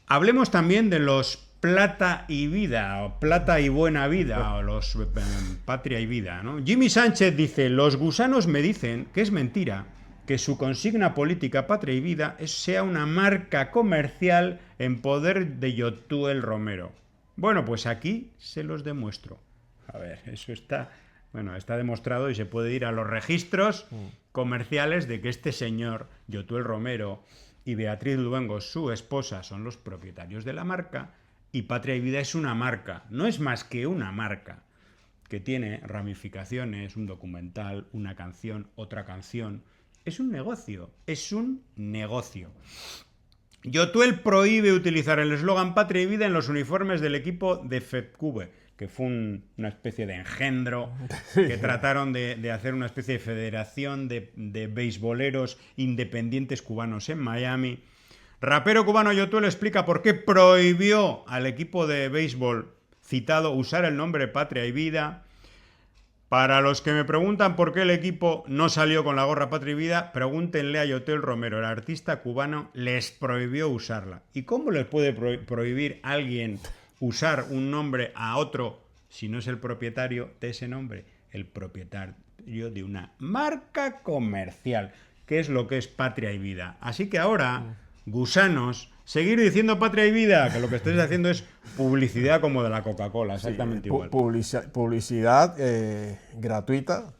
Hablemos también de los Plata y Vida, o Plata y Buena Vida, o los Patria y Vida, ¿no? Jimmy Sánchez dice: los gusanos me dicen que es mentira que su consigna política Patria y Vida sea una marca comercial en poder de Yotuel Romero. Bueno, pues aquí se los demuestro. A ver, eso está, bueno, está demostrado y se puede ir a los registros comerciales de que este señor, Yotuel Romero, y Beatriz Luengo, su esposa, son los propietarios de la marca, y Patria y Vida es una marca, no es más que una marca, que tiene ramificaciones, un documental, una canción, otra canción. Es un negocio, es un negocio. Yotuel prohíbe utilizar el eslogan Patria y Vida en los uniformes del equipo de FEPCUBE, que fue una especie de engendro que trataron de hacer una especie de federación de beisboleros independientes cubanos en Miami. Rapero cubano Yotuel explica por qué prohibió al equipo de béisbol citado usar el nombre Patria y Vida. Para los que me preguntan por qué el equipo no salió con la gorra Patria y Vida, pregúntenle a Yotuel Romero, el artista cubano les prohibió usarla. ¿Y cómo les puede prohibir a alguien usar un nombre a otro si no es el propietario de ese nombre? El propietario de una marca comercial, que es lo que es Patria y Vida. Así que ahora, gusanos, seguir diciendo Patria y Vida, que lo que estáis haciendo es publicidad como de la Coca-Cola, exactamente igual. Publicidad gratuita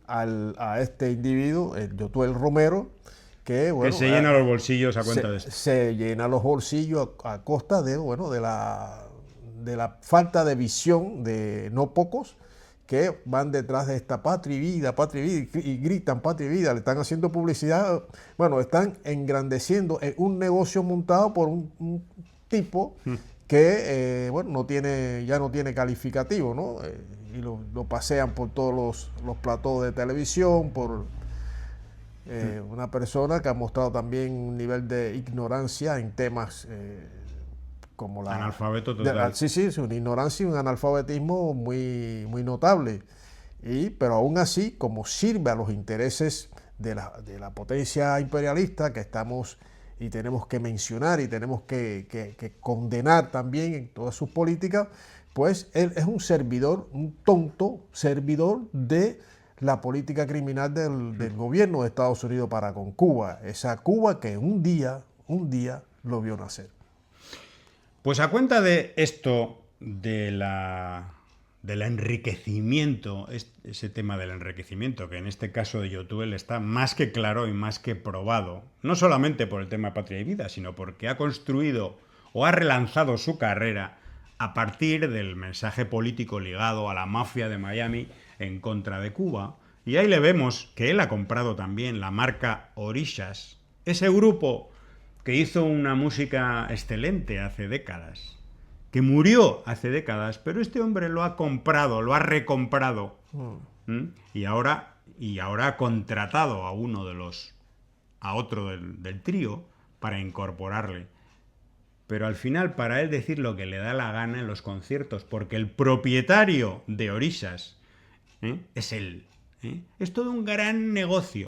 a este individuo, el Yotuel Romero, que, bueno, que se llena los bolsillos a cuenta de esto. Se llena los bolsillos a costa de, bueno, de la falta de visión de no pocos que van detrás de esta Patria y Vida, y gritan Patria y Vida, le están haciendo publicidad, bueno, están engrandeciendo un negocio montado por un tipo que, bueno, ya no tiene calificativo, ¿no? Y lo pasean por todos los platós de televisión, por una persona que ha mostrado también un nivel de ignorancia en temas como la... Analfabeto total. Sí, una ignorancia y un analfabetismo muy, muy notable. Pero aún así, como sirve a los intereses de la potencia imperialista que estamos y tenemos que mencionar y tenemos que condenar también en todas sus políticas, pues él es un servidor, un tonto servidor de la política criminal del gobierno de Estados Unidos para con Cuba. Esa Cuba que un día lo vio nacer. Pues a cuenta de esto, del enriquecimiento, ese tema del enriquecimiento, que en este caso de Yotuel está más que claro y más que probado, no solamente por el tema Patria y Vida, sino porque ha construido o ha relanzado su carrera a partir del mensaje político ligado a la mafia de Miami en contra de Cuba. Y ahí le vemos que él ha comprado también la marca Orishas, ese grupo que hizo una música excelente hace décadas, que murió hace décadas, pero este hombre lo ha comprado, lo ha recomprado. Y ahora ha contratado a otro del trío para incorporarle. Pero al final, para él decir lo que le da la gana en los conciertos, porque el propietario de Orishas es él. Es todo un gran negocio.